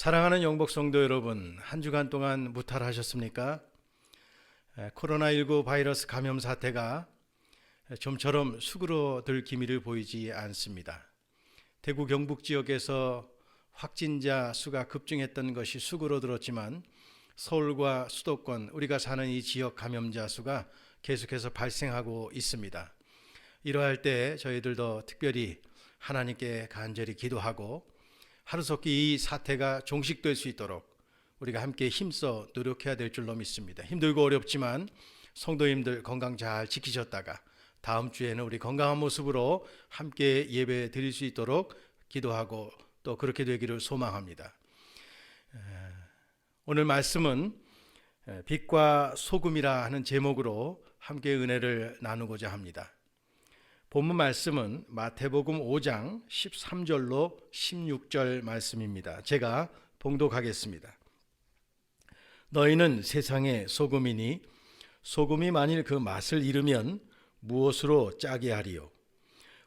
사랑하는 영복 성도 여러분, 한 주간 동안 무탈하셨습니까? 코로나19 바이러스 감염 사태가 좀처럼 수그러들 기미를 보이지 않습니다. 대구 경북 지역에서 확진자 수가 급증했던 것이 수그러들었지만 서울과 수도권, 우리가 사는 이 지역 감염자 수가 계속해서 발생하고 있습니다. 이러할 때 저희들도 특별히 하나님께 간절히 기도하고 하루속히 이 사태가 종식될 수 있도록 우리가 함께 힘써 노력해야 될 줄로 믿습니다. 힘들고 어렵지만 성도님들 건강 잘 지키셨다가 다음 주에는 우리 건강한 모습으로 함께 예배 드릴 수 있도록 기도하고 또 그렇게 되기를 소망합니다. 오늘 말씀은 빛과 소금이라 하는 제목으로 함께 은혜를 나누고자 합니다. 본문 말씀은 마태복음 5장 13절로 16절 말씀입니다. 제가 봉독하겠습니다. 너희는 세상의 소금이니 소금이 만일 그 맛을 잃으면 무엇으로 짜게 하리요?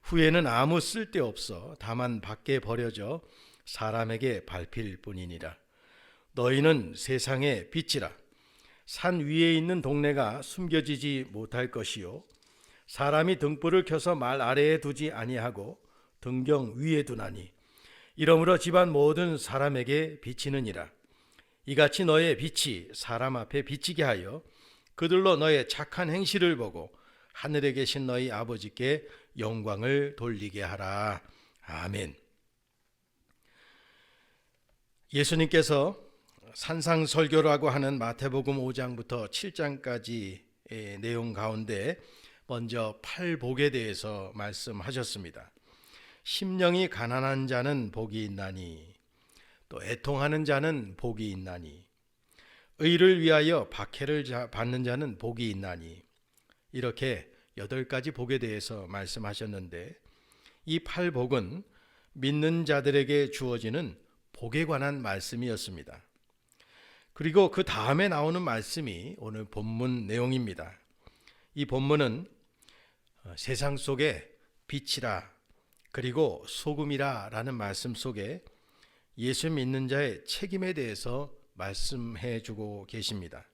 후에는 아무 쓸데없어 다만 밖에 버려져 사람에게 밟힐 뿐이니라. 너희는 세상의 빛이라. 산 위에 있는 동네가 숨겨지지 못할 것이요 사람이 등불을 켜서 말 아래에 두지 아니하고 등경 위에 두나니 이러므로 집안 모든 사람에게 비치느니라. 이같이 너의 빛이 사람 앞에 비치게 하여 그들로 너의 착한 행실을 보고 하늘에 계신 너희 아버지께 영광을 돌리게 하라. 아멘. 예수님께서 산상설교라고 하는 마태복음 5장부터 7장까지의 내용 가운데 먼저 팔복에 대해서 말씀하셨습니다. 심령이 가난한 자는 복이 있나니 또 애통하는 자는 복이 있나니 의를 위하여 박해를 받는 자는 복이 있나니 이렇게 8가지 복에 대해서 말씀하셨는데 이 팔복은 믿는 자들에게 주어지는 복에 관한 말씀이었습니다. 그리고 그 다음에 나오는 말씀이 오늘 본문 내용입니다. 이 본문은 세상 속에 빛이라 그리고 소금이라 라는 말씀 속에 예수 믿는 자의 책임에 대해서 말씀해 주고 계십니다.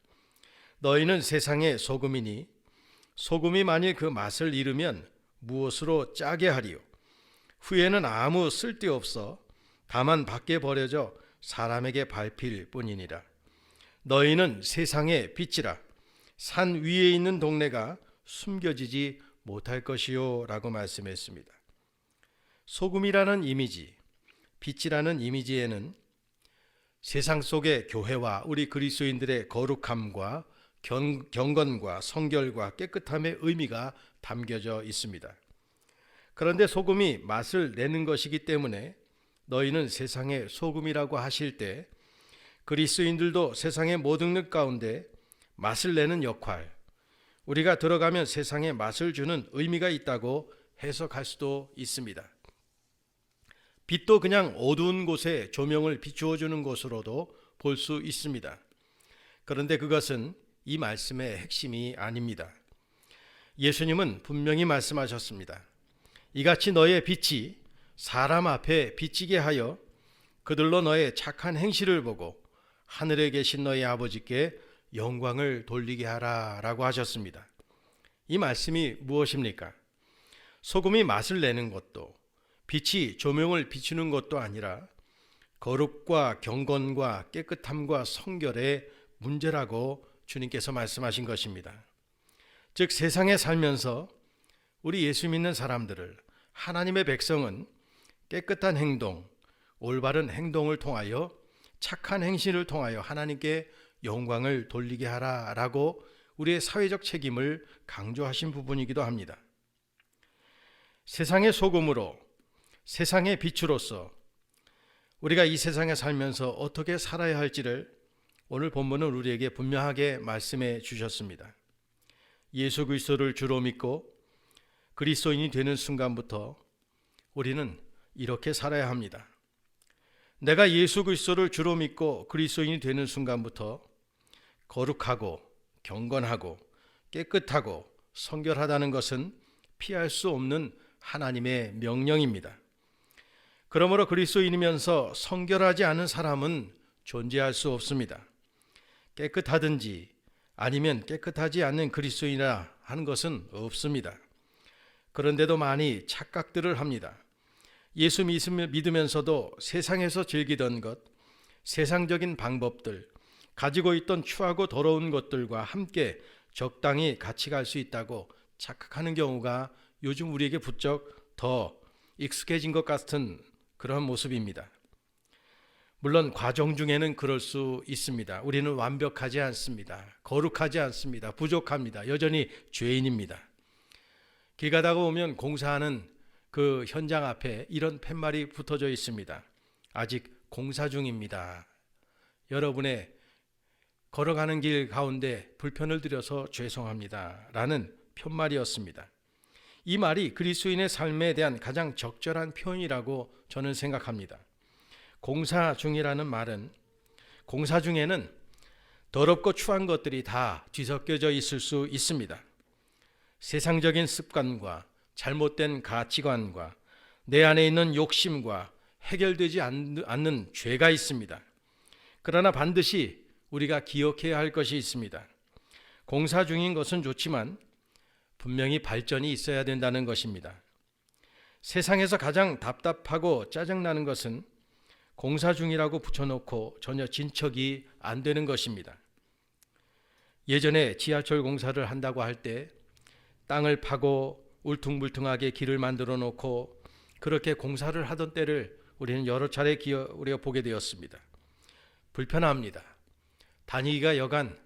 너희는 세상의 소금이니 소금이 만일 그 맛을 잃으면 무엇으로 짜게 하리요? 후에는 아무 쓸데없어 다만 밖에 버려져 사람에게 밟힐 뿐이니라. 너희는 세상의 빛이라. 산 위에 있는 동네가 숨겨지지 못할 것이요 라고 말씀했습니다. 소금이라는 이미지, 빛이라는 이미지에는 세상 속의 교회와 우리 그리스도인들의 거룩함과 경건과 성결과 깨끗함의 의미가 담겨져 있습니다. 그런데 소금이 맛을 내는 것이기 때문에 너희는 세상의 소금이라고 하실 때 그리스도인들도 세상의 모든 것 가운데 맛을 내는 역할, 우리가 들어가면 세상에 맛을 주는 의미가 있다고 해석할 수도 있습니다. 빛도 그냥 어두운 곳에 조명을 비추어 주는 것으로도 볼 수 있습니다. 그런데 그것은 이 말씀의 핵심이 아닙니다. 예수님은 분명히 말씀하셨습니다. 이같이 너의 빛이 사람 앞에 비치게 하여 그들로 너의 착한 행실을 보고 하늘에 계신 너희 아버지께 영광을 돌리게 하라 라고 하셨습니다. 이 말씀이 무엇입니까? 소금이 맛을 내는 것도 빛이 조명을 비추는 것도 아니라 거룩과 경건과 깨끗함과 성결의 문제라고 주님께서 말씀하신 것입니다. 즉 세상에 살면서 우리 예수 믿는 사람들을, 하나님의 백성은 깨끗한 행동, 올바른 행동을 통하여 착한 행실을 통하여 하나님께 영광을 돌리게 하라라고 우리의 사회적 책임을 강조하신 부분이기도 합니다. 세상의 소금으로, 세상의 빛으로서 우리가 이 세상에 살면서 어떻게 살아야 할지를 오늘 본문은 우리에게 분명하게 말씀해 주셨습니다. 예수 그리스도를 주로 믿고 그리스도인이 되는 순간부터 우리는 이렇게 살아야 합니다. 내가 예수 그리스도를 주로 믿고 그리스도인이 되는 순간부터 거룩하고 경건하고 깨끗하고 성결하다는 것은 피할 수 없는 하나님의 명령입니다. 그러므로 그리스도인이면서 성결하지 않은 사람은 존재할 수 없습니다. 깨끗하든지 아니면 깨끗하지 않는 그리스도인이라 하는 것은 없습니다. 그런데도 많이 착각들을 합니다. 예수 믿으면서도 세상에서 즐기던 것, 세상적인 방법들, 가지고 있던 추하고 더러운 것들과 함께 적당히 같이 갈 수 있다고 착각하는 경우가 요즘 우리에게 부쩍 더 익숙해진 것 같은 그런 모습입니다. 물론 과정 중에는 그럴 수 있습니다. 우리는 완벽하지 않습니다. 거룩하지 않습니다. 부족합니다. 여전히 죄인입니다. 길 가다가 보면 공사하는 그 현장 앞에 이런 팻말이 붙어져 있습니다. 아직 공사 중입니다. 여러분의 걸어가는 길 가운데 불편을 드려서 죄송합니다. 라는 푯말이었습니다. 이 말이 그리스도인의 삶에 대한 가장 적절한 표현이라고 저는 생각합니다. 공사 중이라는 말은 공사 중에는 더럽고 추한 것들이 다 뒤섞여져 있을 수 있습니다. 세상적인 습관과 잘못된 가치관과 내 안에 있는 욕심과 해결되지 않는 죄가 있습니다. 그러나 반드시 우리가 기억해야 할 것이 있습니다. 공사 중인 것은 좋지만 분명히 발전이 있어야 된다는 것입니다. 세상에서 가장 답답하고 짜증나는 것은 공사 중이라고 붙여놓고 전혀 진척이 안 되는 것입니다. 예전에 지하철 공사를 한다고 할 때 땅을 파고 울퉁불퉁하게 길을 만들어 놓고 그렇게 공사를 하던 때를 우리는 여러 차례 우리가 보게 되었습니다. 불편합니다. 다니기가 여간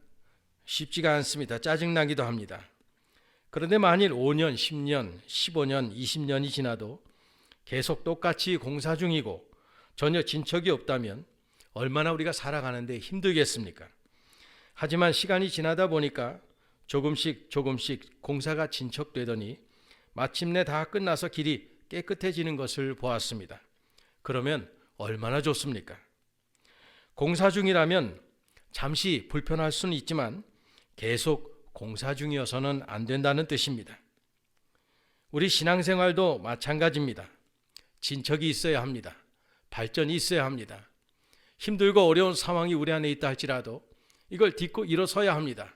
쉽지가 않습니다. 짜증나기도 합니다. 그런데 만일 5년, 10년, 15년, 20년이 지나도 계속 똑같이 공사 중이고 전혀 진척이 없다면 얼마나 우리가 살아가는데 힘들겠습니까? 하지만 시간이 지나다 보니까 조금씩 공사가 진척되더니 마침내 다 끝나서 길이 깨끗해지는 것을 보았습니다. 그러면 얼마나 좋습니까? 공사 중이라면 잠시 불편할 수는 있지만 계속 공사 중이어서는 안 된다는 뜻입니다. 우리 신앙생활도 마찬가지입니다. 진척이 있어야 합니다. 발전이 있어야 합니다. 힘들고 어려운 상황이 우리 안에 있다 할지라도 이걸 딛고 일어서야 합니다.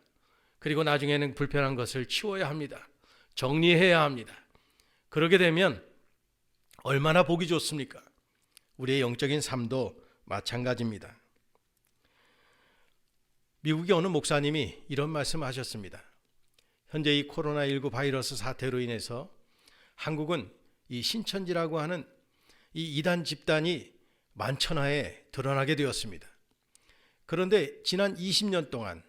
그리고 나중에는 불편한 것을 치워야 합니다. 정리해야 합니다. 그러게 되면 얼마나 보기 좋습니까? 우리의 영적인 삶도 마찬가지입니다. 미국의 어느 목사님이 이런 말씀하셨습니다. 현재 이 코로나19 바이러스 사태로 인해서 한국은 이 신천지라고 하는 이 이단 집단이 만천하에 드러나게 되었습니다. 그런데 지난 20년 동안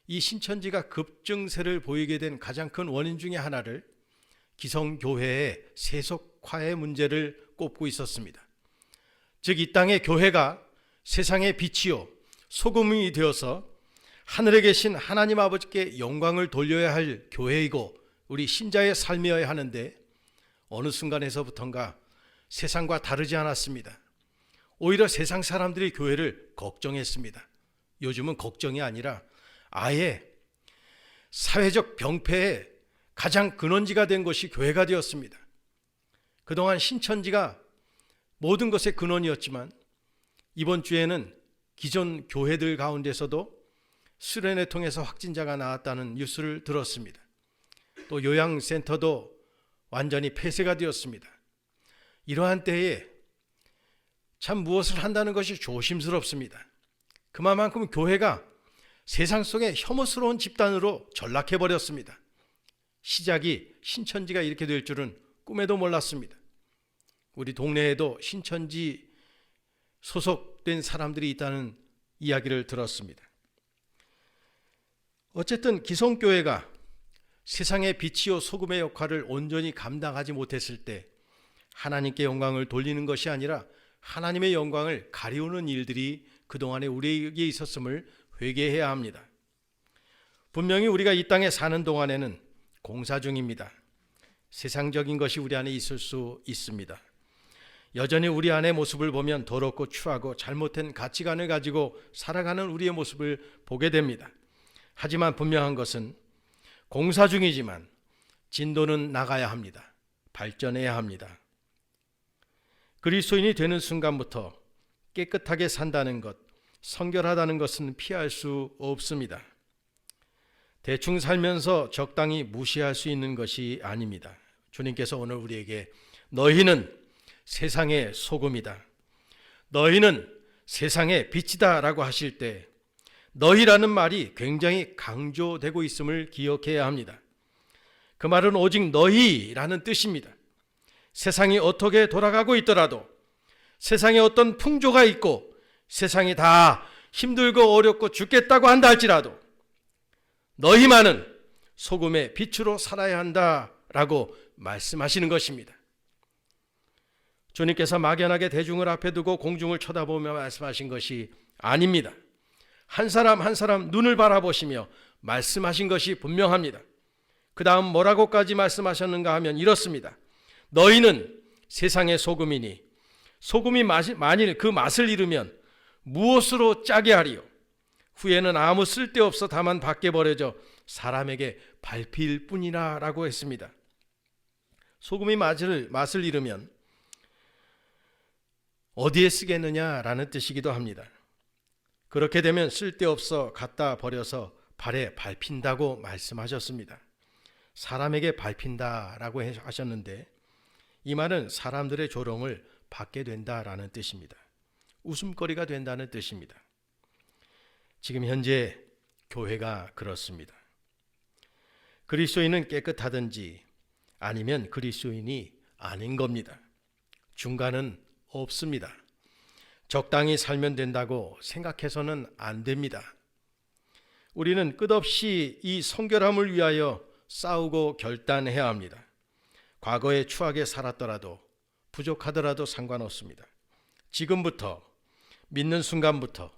이 신천지가 급증세를 보이게 된 가장 큰 원인 중에 하나를 기성교회의 세속화의 문제를 꼽고 있었습니다. 즉 이 땅의 교회가 세상의 빛이요 소금이 되어서 하늘에 계신 하나님 아버지께 영광을 돌려야 할 교회이고 우리 신자의 삶이어야 하는데 어느 순간에서부턴가 세상과 다르지 않았습니다. 오히려 세상 사람들이 교회를 걱정했습니다. 요즘은 걱정이 아니라 아예 사회적 병폐의 가장 근원지가 된 것이 교회가 되었습니다. 그동안 신천지가 모든 것의 근원이었지만 이번 주에는 기존 교회들 가운데서도 수련회 통해서 확진자가 나왔다는 뉴스를 들었습니다. 또 요양센터도 완전히 폐쇄가 되었습니다. 이러한 때에 참 무엇을 한다는 것이 조심스럽습니다. 그만큼 교회가 세상 속의 혐오스러운 집단으로 전락해버렸습니다. 시작이 신천지가 이렇게 될 줄은 꿈에도 몰랐습니다. 우리 동네에도 신천지 소속된 사람들이 있다는 이야기를 들었습니다. 어쨌든 기성교회가 세상의 빛이요 소금의 역할을 온전히 감당하지 못했을 때 하나님께 영광을 돌리는 것이 아니라 하나님의 영광을 가리우는 일들이 그동안에 우리에게 있었음을 회개해야 합니다. 분명히 우리가 이 땅에 사는 동안에는 공사 중입니다. 세상적인 것이 우리 안에 있을 수 있습니다. 여전히 우리 안의 모습을 보면 더럽고 추하고 잘못된 가치관을 가지고 살아가는 우리의 모습을 보게 됩니다. 하지만 분명한 것은 공사 중이지만 진도는 나가야 합니다. 발전해야 합니다. 그리스도인이 되는 순간부터 깨끗하게 산다는 것, 성결하다는 것은 피할 수 없습니다. 대충 살면서 적당히 무시할 수 있는 것이 아닙니다. 주님께서 오늘 우리에게 너희는 세상의 소금이다, 너희는 세상의 빛이다 라고 하실 때 너희라는 말이 굉장히 강조되고 있음을 기억해야 합니다. 그 말은 오직 너희라는 뜻입니다. 세상이 어떻게 돌아가고 있더라도, 세상에 어떤 풍조가 있고 세상이 다 힘들고 어렵고 죽겠다고 한다 할지라도 너희만은 소금의 빛으로 살아야 한다라고 말씀하시는 것입니다. 주님께서 막연하게 대중을 앞에 두고 공중을 쳐다보며 말씀하신 것이 아닙니다. 한 사람 한 사람 눈을 바라보시며 말씀하신 것이 분명합니다. 그 다음 뭐라고까지 말씀하셨는가 하면 이렇습니다. 너희는 세상의 소금이니 소금이 만일 그 맛을 잃으면 무엇으로 짜게 하리요? 후에는 아무 쓸데없어 다만 밖에 버려져 사람에게 밟힐 뿐이라 라고 했습니다. 소금이 맛을 잃으면 어디에 쓰겠느냐라는 뜻이기도 합니다. 그렇게 되면 쓸데없어 갖다 버려서 발에 밟힌다고 말씀하셨습니다. 사람에게 밟힌다라고 하셨는데 이 말은 사람들의 조롱을 받게 된다라는 뜻입니다. 웃음거리가 된다는 뜻입니다. 지금 현재 교회가 그렇습니다. 그리스도인은 깨끗하든지 아니면 그리스도인이 아닌 겁니다. 중간은 없습니다. 적당히 살면 된다고 생각해서는 안 됩니다. 우리는 끝없이 이 성결함을 위하여 싸우고 결단해야 합니다. 과거에 추하게 살았더라도 부족하더라도 상관없습니다. 지금부터 믿는 순간부터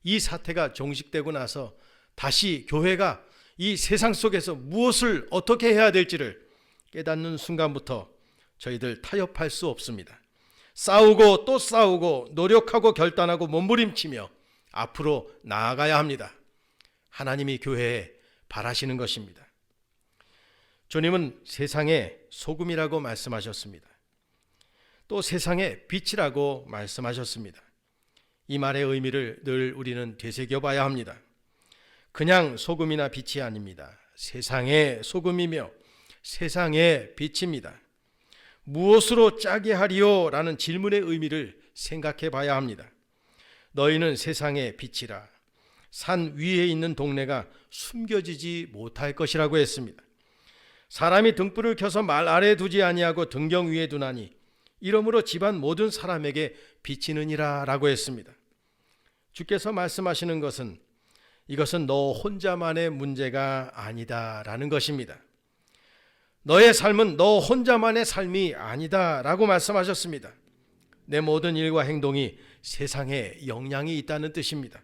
이 사태가 종식되고 나서 다시 교회가 이 세상 속에서 무엇을 어떻게 해야 될지를 깨닫는 순간부터 저희들 타협할 수 없습니다. 싸우고 또 싸우고 노력하고 결단하고 몸부림치며 앞으로 나아가야 합니다. 하나님이 교회에 바라시는 것입니다. 주님은 세상의 소금이라고 말씀하셨습니다. 또 세상의 빛이라고 말씀하셨습니다. 이 말의 의미를 늘 우리는 되새겨봐야 합니다. 그냥 소금이나 빛이 아닙니다. 세상의 소금이며 세상의 빛입니다. 무엇으로 짜게 하리요? 라는 질문의 의미를 생각해 봐야 합니다. 너희는 세상의 빛이라. 산 위에 있는 동네가 숨겨지지 못할 것이라고 했습니다. 사람이 등불을 켜서 말 아래에 두지 아니하고 등경 위에 두나니 이러므로 집안 모든 사람에게 비치느니라 라고 했습니다. 주께서 말씀하시는 것은 이것은 너 혼자만의 문제가 아니다 라는 것입니다. 너의 삶은 너 혼자만의 삶이 아니다 라고 말씀하셨습니다. 내 모든 일과 행동이 세상에 영향이 있다는 뜻입니다.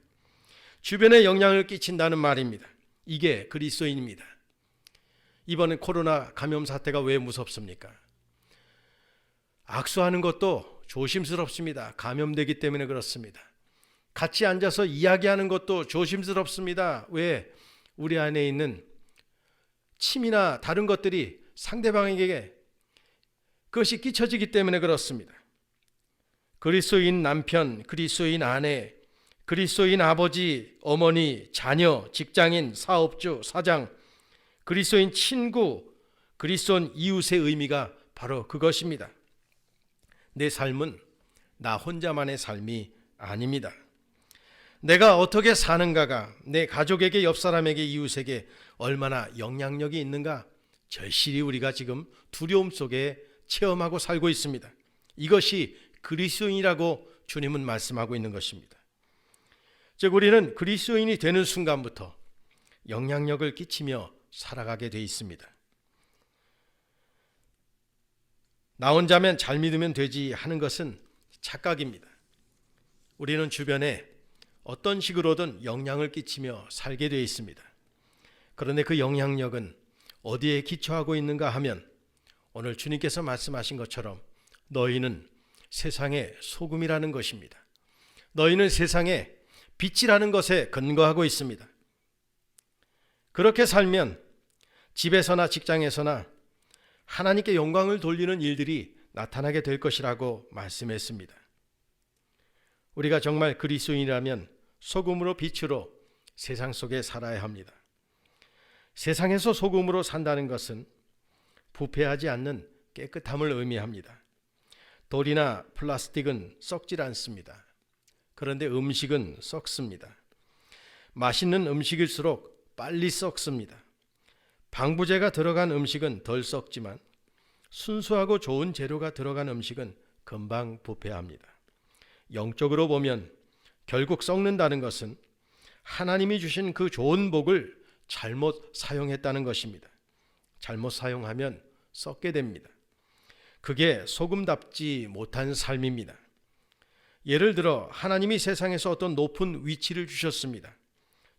주변에 영향을 끼친다는 말입니다. 이게 그리스도인입니다. 이번에 코로나 감염 사태가 왜 무섭습니까? 악수하는 것도 조심스럽습니다. 감염되기 때문에 그렇습니다. 같이 앉아서 이야기하는 것도 조심스럽습니다. 왜? 우리 안에 있는 침이나 다른 것들이 상대방에게 그것이 끼쳐지기 때문에 그렇습니다. 그리스도인 남편, 그리스도인 아내, 그리스도인 아버지, 어머니, 자녀, 직장인, 사업주, 사장, 그리스도인 친구, 그리스도인 이웃의 의미가 바로 그것입니다. 내 삶은 나 혼자만의 삶이 아닙니다. 내가 어떻게 사는가가 내 가족에게, 옆 사람에게, 이웃에게 얼마나 영향력이 있는가 절실히 우리가 지금 두려움 속에 체험하고 살고 있습니다. 이것이 그리스도인이라고 주님은 말씀하고 있는 것입니다. 즉 우리는 그리스도인이 되는 순간부터 영향력을 끼치며 살아가게 돼 있습니다. 나 혼자면 잘 믿으면 되지 하는 것은 착각입니다. 우리는 주변에 어떤 식으로든 영향을 끼치며 살게 되어 있습니다. 그런데 그 영향력은 어디에 기초하고 있는가 하면 오늘 주님께서 말씀하신 것처럼 너희는 세상의 소금이라는 것입니다. 너희는 세상의 빛이라는 것에 근거하고 있습니다. 그렇게 살면 집에서나 직장에서나 하나님께 영광을 돌리는 일들이 나타나게 될 것이라고 말씀했습니다. 우리가 정말 그리스도인이라면 소금으로 빛으로 세상 속에 살아야 합니다. 세상에서 소금으로 산다는 것은 부패하지 않는 깨끗함을 의미합니다. 돌이나 플라스틱은 썩질 않습니다. 그런데 음식은 썩습니다. 맛있는 음식일수록 빨리 썩습니다. 방부제가 들어간 음식은 덜 썩지만 순수하고 좋은 재료가 들어간 음식은 금방 부패합니다. 영적으로 보면 결국 썩는다는 것은 하나님이 주신 그 좋은 복을 잘못 사용했다는 것입니다. 잘못 사용하면 썩게 됩니다. 그게 소금답지 못한 삶입니다. 예를 들어 하나님이 세상에서 어떤 높은 위치를 주셨습니다.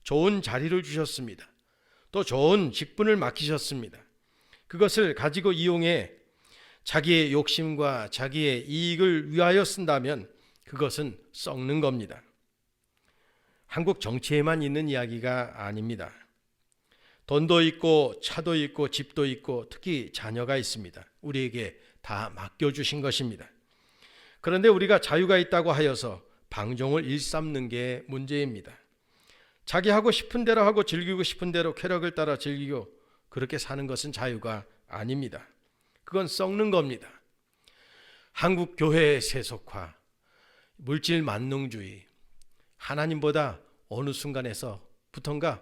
좋은 자리를 주셨습니다. 또 좋은 직분을 맡기셨습니다. 그것을 가지고 이용해 자기의 욕심과 자기의 이익을 위하여 쓴다면 그것은 썩는 겁니다. 한국 정치에만 있는 이야기가 아닙니다. 돈도 있고 차도 있고 집도 있고 특히 자녀가 있습니다. 우리에게 다 맡겨주신 것입니다. 그런데 우리가 자유가 있다고 하여서 방종을 일삼는 게 문제입니다. 자기 하고 싶은 대로 하고 즐기고 싶은 대로 쾌락을 따라 즐기고 그렇게 사는 것은 자유가 아닙니다. 그건 썩는 겁니다. 한국 교회의 세속화, 물질 만능주의, 하나님보다 어느 순간에서부턴가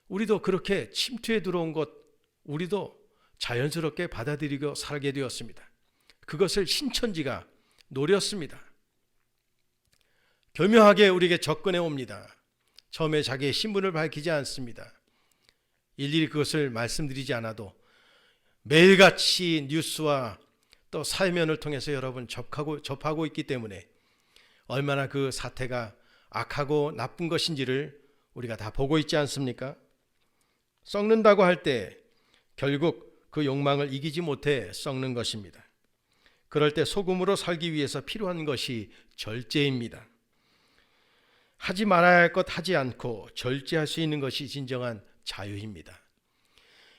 우리도 그렇게 침투해 들어온 것 우리도 자연스럽게 받아들이고 살게 되었습니다. 그것을 신천지가 노렸습니다. 교묘하게 우리에게 접근해 옵니다. 처음에 자기의 신분을 밝히지 않습니다. 일일이 그것을 말씀드리지 않아도 매일같이 뉴스와 또 사회면을 통해서 여러분 접하고 있기 때문에 얼마나 그 사태가 악하고 나쁜 것인지를 우리가 다 보고 있지 않습니까? 썩는다고 할 때 결국 그 욕망을 이기지 못해 썩는 것입니다. 그럴 때 소금으로 살기 위해서 필요한 것이 절제입니다. 하지 말아야 할 것 하지 않고 절제할 수 있는 것이 진정한 자유입니다.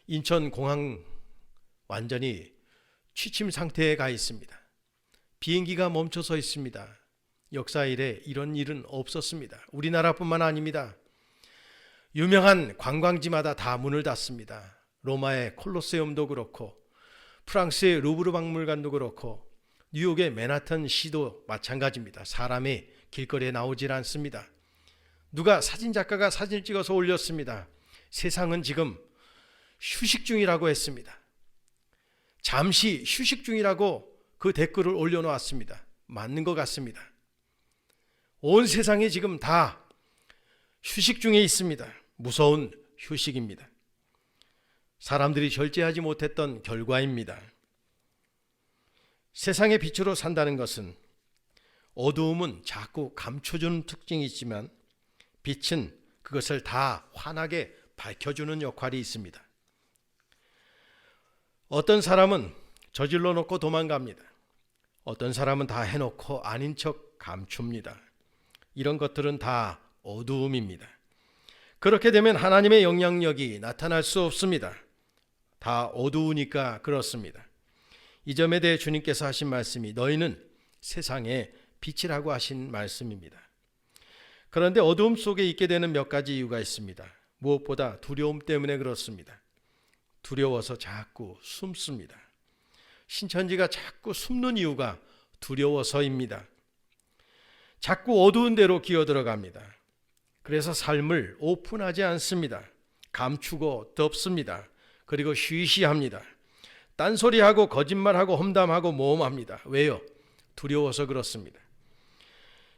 인천공항 완전히 취침 상태에 가 있습니다. 비행기가 멈춰서 있습니다. 역사 이래 이런 일은 없었습니다. 우리나라뿐만 아닙니다. 유명한 관광지마다 다 문을 닫습니다. 로마의 콜로세움도 그렇고 프랑스의 루브르 박물관도 그렇고 뉴욕의 맨하튼 시도 마찬가지입니다. 사람이 길거리에 나오질 않습니다. 누가 사진작가가 사진을 찍어서 올렸습니다. 세상은 지금 휴식 중이라고 했습니다. 잠시 휴식 중이라고 그 댓글을 올려놓았습니다. 맞는 것 같습니다. 온 세상이 지금 다 휴식 중에 있습니다. 무서운 휴식입니다. 사람들이 절제하지 못했던 결과입니다. 세상의 빛으로 산다는 것은 어두움은 자꾸 감춰주는 특징이 있지만 빛은 그것을 다 환하게 밝혀주는 역할이 있습니다. 어떤 사람은 저질러 놓고 도망갑니다. 어떤 사람은 다 해놓고 아닌 척 감춥니다. 이런 것들은 다 어두움입니다. 그렇게 되면 하나님의 영향력이 나타날 수 없습니다. 다 어두우니까 그렇습니다. 이 점에 대해 주님께서 하신 말씀이 너희는 세상의 빛이라고 하신 말씀입니다. 그런데 어두움 속에 있게 되는 몇 가지 이유가 있습니다. 무엇보다 두려움 때문에 그렇습니다. 두려워서 자꾸 숨습니다. 신천지가 자꾸 숨는 이유가 두려워서입니다. 자꾸 어두운 데로 기어들어갑니다. 그래서 삶을 오픈하지 않습니다. 감추고 덮습니다. 그리고 쉬쉬합니다. 딴소리하고 거짓말하고 험담하고 모험합니다. 왜요? 두려워서 그렇습니다.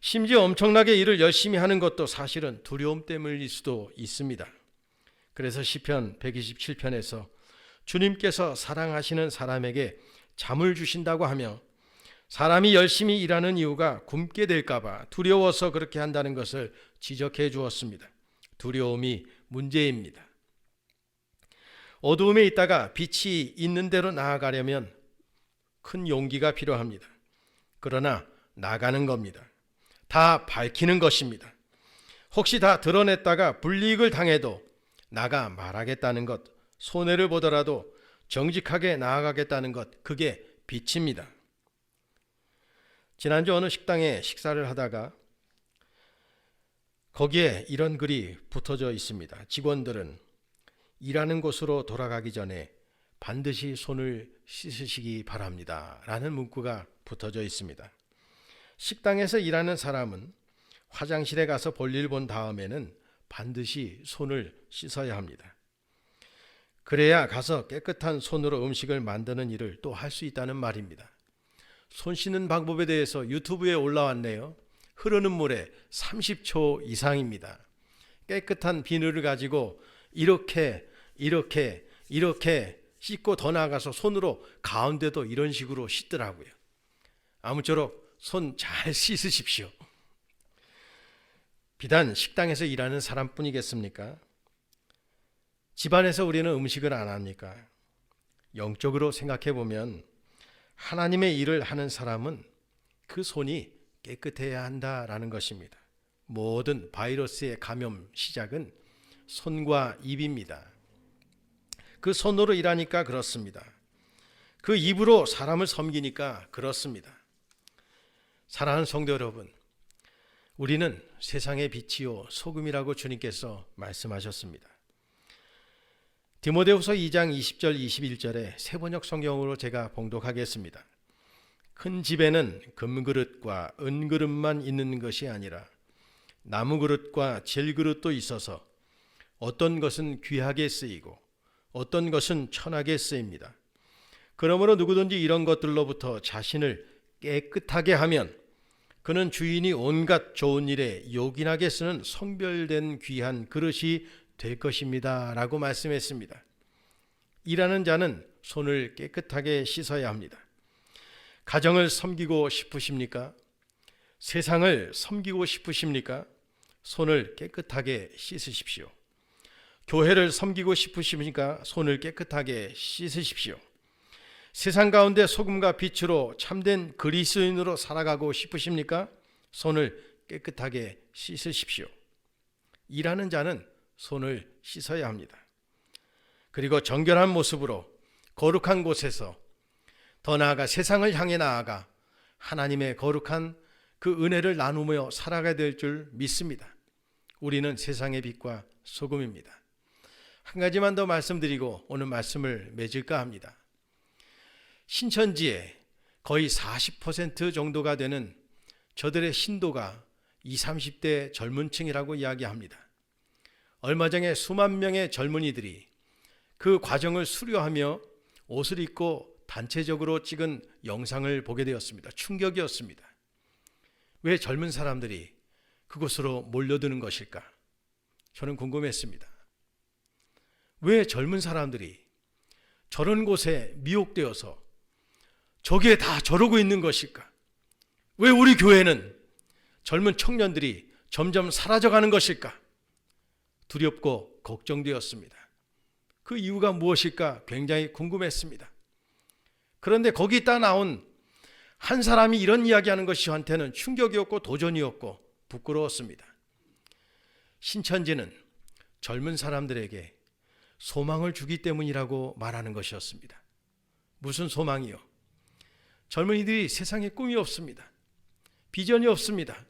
심지어 엄청나게 일을 열심히 하는 것도 사실은 두려움 때문일 수도 있습니다. 그래서 시편 127편에서 주님께서 사랑하시는 사람에게 잠을 주신다고 하며 사람이 열심히 일하는 이유가 굶게 될까 봐 두려워서 그렇게 한다는 것을 지적해 주었습니다. 두려움이 문제입니다. 어두움에 있다가 빛이 있는 대로 나아가려면 큰 용기가 필요합니다. 그러나 나가는 겁니다. 다 밝히는 것입니다. 혹시 다 드러냈다가 불이익을 당해도 나가 말하겠다는 것, 손해를 보더라도 정직하게 나아가겠다는 것, 그게 빛입니다. 지난주 어느 식당에 식사를 하다가 거기에 이런 글이 붙어져 있습니다. 직원들은 일하는 곳으로 돌아가기 전에 반드시 손을 씻으시기 바랍니다. 라는 문구가 붙어져 있습니다. 식당에서 일하는 사람은 화장실에 가서 볼일 본 다음에는 반드시 손을 씻어야 합니다. 그래야 가서 깨끗한 손으로 음식을 만드는 일을 또 할 수 있다는 말입니다. 손 씻는 방법에 대해서 유튜브에 올라왔네요. 흐르는 물에 30초 이상입니다. 깨끗한 비누를 가지고 이렇게 씻고 더 나아가서 손으로 가운데도 이런 식으로 씻더라고요. 아무쪼록 손 잘 씻으십시오. 비단 식당에서 일하는 사람뿐이겠습니까? 집안에서 우리는 음식을 안 합니까? 영적으로 생각해 보면 하나님의 일을 하는 사람은 그 손이 깨끗해야 한다라는 것입니다. 모든 바이러스의 감염 시작은 손과 입입니다. 그 손으로 일하니까 그렇습니다. 그 입으로 사람을 섬기니까 그렇습니다. 사랑하는 성도 여러분, 우리는 세상의 빛이요 소금이라고 주님께서 말씀하셨습니다. 디모데후서 2장 20절 21절에 새번역 성경으로 제가 봉독하겠습니다. 큰 집에는 금그릇과 은그릇만 있는 것이 아니라 나무그릇과 질그릇도 있어서 어떤 것은 귀하게 쓰이고 어떤 것은 천하게 쓰입니다. 그러므로 누구든지 이런 것들로부터 자신을 깨끗하게 하면 그는 주인이 온갖 좋은 일에 요긴하게 쓰는 성별된 귀한 그릇이 될 것입니다. 라고 말씀했습니다. 일하는 자는 손을 깨끗하게 씻어야 합니다. 가정을 섬기고 싶으십니까? 세상을 섬기고 싶으십니까? 손을 깨끗하게 씻으십시오. 교회를 섬기고 싶으십니까? 손을 깨끗하게 씻으십시오. 세상 가운데 소금과 빛으로 참된 그리스도인으로 살아가고 싶으십니까? 손을 깨끗하게 씻으십시오. 일하는 자는 손을 씻어야 합니다. 그리고 정결한 모습으로 거룩한 곳에서 더 나아가 세상을 향해 나아가 하나님의 거룩한 그 은혜를 나누며 살아가야 될 줄 믿습니다. 우리는 세상의 빛과 소금입니다. 한 가지만 더 말씀드리고 오늘 말씀을 맺을까 합니다. 신천지에 거의 40% 정도가 되는 저들의 신도가 20, 30대 젊은 층이라고 이야기합니다. 얼마 전에 수만 명의 젊은이들이 그 과정을 수료하며 옷을 입고 단체적으로 찍은 영상을 보게 되었습니다. 충격이었습니다. 왜 젊은 사람들이 그곳으로 몰려드는 것일까? 저는 궁금했습니다. 왜 젊은 사람들이 저런 곳에 미혹되어서 저기에 다 저러고 있는 것일까? 왜 우리 교회는 젊은 청년들이 점점 사라져가는 것일까? 두렵고 걱정되었습니다. 그 이유가 무엇일까 굉장히 궁금했습니다. 그런데 거기다 나온 한 사람이 이런 이야기하는 것이 저한테는 충격이었고 도전이었고 부끄러웠습니다. 신천지는 젊은 사람들에게 소망을 주기 때문이라고 말하는 것이었습니다. 무슨 소망이요? 젊은이들이 세상에 꿈이 없습니다. 비전이 없습니다.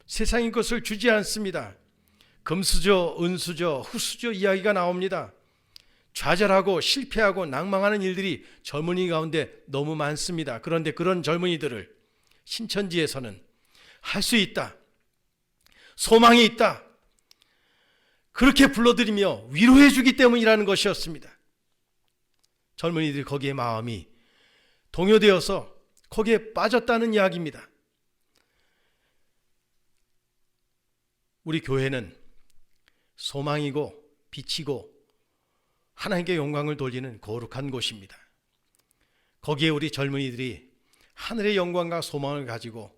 세상의 것을 주지 않습니다. 금수저, 은수저, 흙수저 이야기가 나옵니다. 좌절하고 실패하고 낭망하는 일들이 젊은이 가운데 너무 많습니다. 그런데 그런 젊은이들을 신천지에서는 할 수 있다, 소망이 있다, 그렇게 불러들이며 위로해 주기 때문이라는 것이었습니다. 젊은이들이 거기에 마음이 동요되어서 거기에 빠졌다는 이야기입니다. 우리 교회는 소망이고 빛이고 하나님께 영광을 돌리는 거룩한 곳입니다. 거기에 우리 젊은이들이 하늘의 영광과 소망을 가지고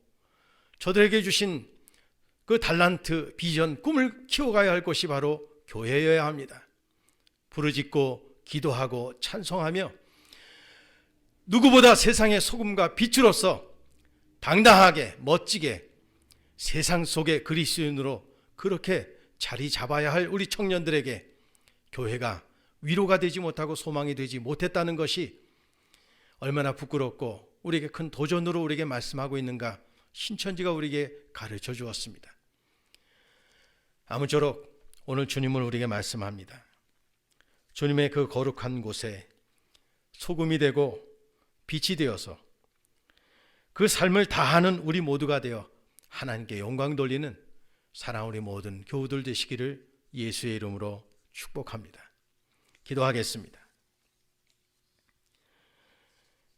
저들에게 주신 그 달란트, 비전, 꿈을 키워가야 할 곳이 바로 교회여야 합니다. 부르짖고 기도하고 찬송하며 누구보다 세상의 소금과 빛으로서 당당하게 멋지게 세상 속의 그리스도인으로 그렇게 자리 잡아야 할 우리 청년들에게 교회가 위로가 되지 못하고 소망이 되지 못했다는 것이 얼마나 부끄럽고 우리에게 큰 도전으로 우리에게 말씀하고 있는가 신천지가 우리에게 가르쳐 주었습니다. 아무쪼록 오늘 주님은 우리에게 말씀합니다. 주님의 그 거룩한 곳에 소금이 되고 빛이 되어서 그 삶을 다하는 우리 모두가 되어 하나님께 영광 돌리는 사랑하는 우리 모든 교우들 되시기를 예수의 이름으로 축복합니다. 기도하겠습니다.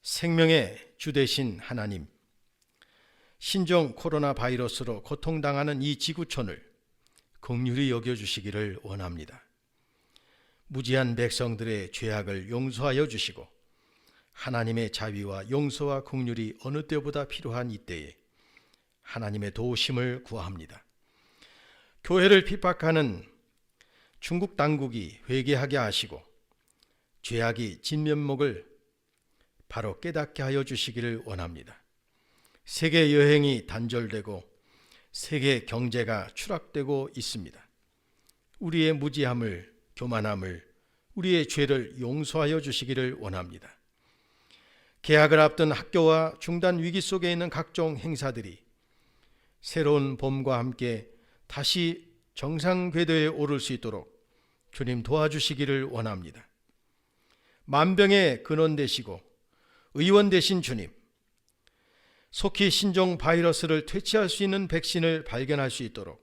생명의 주 되신 하나님, 신종 코로나 바이러스로 고통당하는 이 지구촌을 긍휼히 여겨주시기를 원합니다. 무지한 백성들의 죄악을 용서하여 주시고 하나님의 자비와 용서와 긍휼이 어느 때보다 필요한 이때에 하나님의 도우심을 구합니다. 교회를 핍박하는 중국 당국이 회개하게 하시고 죄악이 진면목을 바로 깨닫게 하여 주시기를 원합니다. 세계 여행이 단절되고 세계 경제가 추락되고 있습니다. 우리의 무지함을, 교만함을, 우리의 죄를 용서하여 주시기를 원합니다. 개학을 앞둔 학교와 중단 위기 속에 있는 각종 행사들이 새로운 봄과 함께 다시 정상 궤도에 오를 수 있도록 주님 도와주시기를 원합니다. 만병의 근원 되시고 의원 되신 주님, 속히 신종 바이러스를 퇴치할 수 있는 백신을 발견할 수 있도록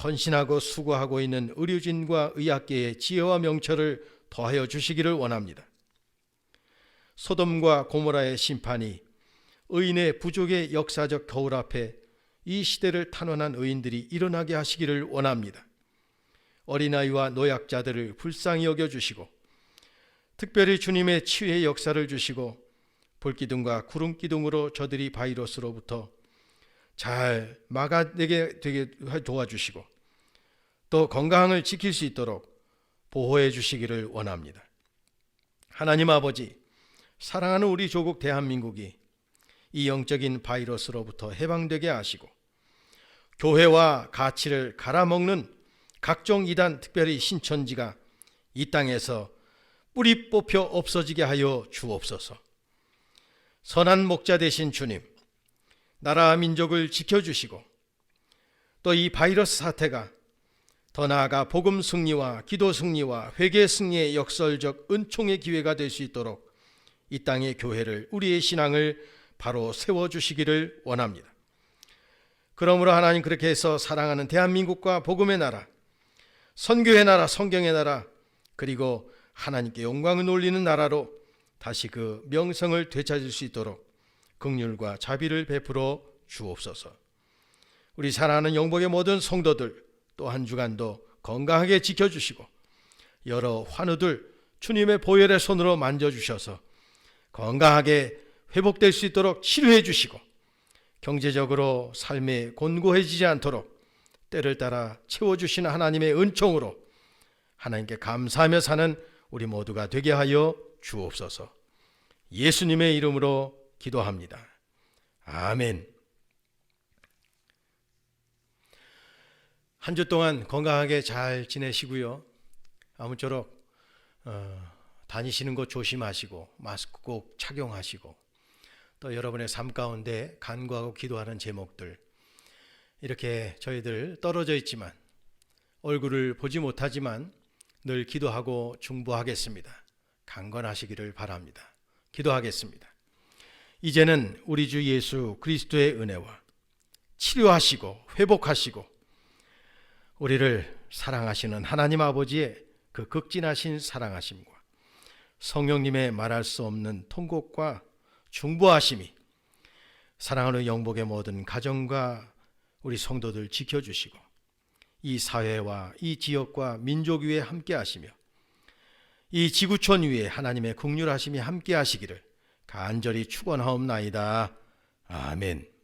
헌신하고 수고하고 있는 의료진과 의학계의 지혜와 명철을 더하여 주시기를 원합니다. 소돔과 고모라의 심판이 의인의 부족의 역사적 거울 앞에 이 시대를 탄원한 의인들이 일어나게 하시기를 원합니다. 어린아이와 노약자들을 불쌍히 여겨주시고 특별히 주님의 치유의 역사를 주시고 불기둥과 구름기둥으로 저들이 바이러스로부터 잘 막아내게 되게 도와주시고 또 건강을 지킬 수 있도록 보호해 주시기를 원합니다. 하나님 아버지, 사랑하는 우리 조국 대한민국이 이 영적인 바이러스로부터 해방되게 하시고 교회와 가치를 갈아먹는 각종 이단, 특별히 신천지가 이 땅에서 뿌리 뽑혀 없어지게 하여 주옵소서. 선한 목자 되신 주님, 나라와 민족을 지켜주시고 또 이 바이러스 사태가 더 나아가 복음 승리와 기도 승리와 회개 승리의 역설적 은총의 기회가 될 수 있도록 이 땅의 교회를, 우리의 신앙을 바로 세워주시기를 원합니다. 그러므로 하나님, 그렇게 해서 사랑하는 대한민국과 복음의 나라, 선교의 나라, 성경의 나라, 그리고 하나님께 영광을 올리는 나라로 다시 그 명성을 되찾을 수 있도록 긍휼과 자비를 베풀어 주옵소서. 우리 사랑하는 영복의 모든 성도들 또 한 주간도 건강하게 지켜주시고 여러 환우들 주님의 보혈의 손으로 만져주셔서 건강하게 회복될 수 있도록 치료해 주시고 경제적으로 삶에 곤고해지지 않도록 때를 따라 채워주시는 하나님의 은총으로 하나님께 감사하며 사는 우리 모두가 되게 하여 주옵소서. 예수님의 이름으로 기도합니다. 아멘. 한 주 동안 건강하게 잘 지내시고요. 아무쪼록 다니시는 곳 조심하시고 마스크 꼭 착용하시고 또 여러분의 삶 가운데 간구하고 기도하는 제목들, 이렇게 저희들 떨어져 있지만 얼굴을 보지 못하지만 늘 기도하고 중보하겠습니다. 강건하시기를 바랍니다. 기도하겠습니다. 이제는 우리 주 예수 그리스도의 은혜와 치료하시고 회복하시고 우리를 사랑하시는 하나님 아버지의 그 극진하신 사랑하심과 성령님의 말할 수 없는 통곡과 중보하심이 사랑하는 영복의 모든 가정과 우리 성도들 지켜주시고 이 사회와 이 지역과 민족 위에 함께 하시며 이 지구촌 위에 하나님의 긍휼하심이 함께 하시기를 간절히 축원하옵나이다. 아멘.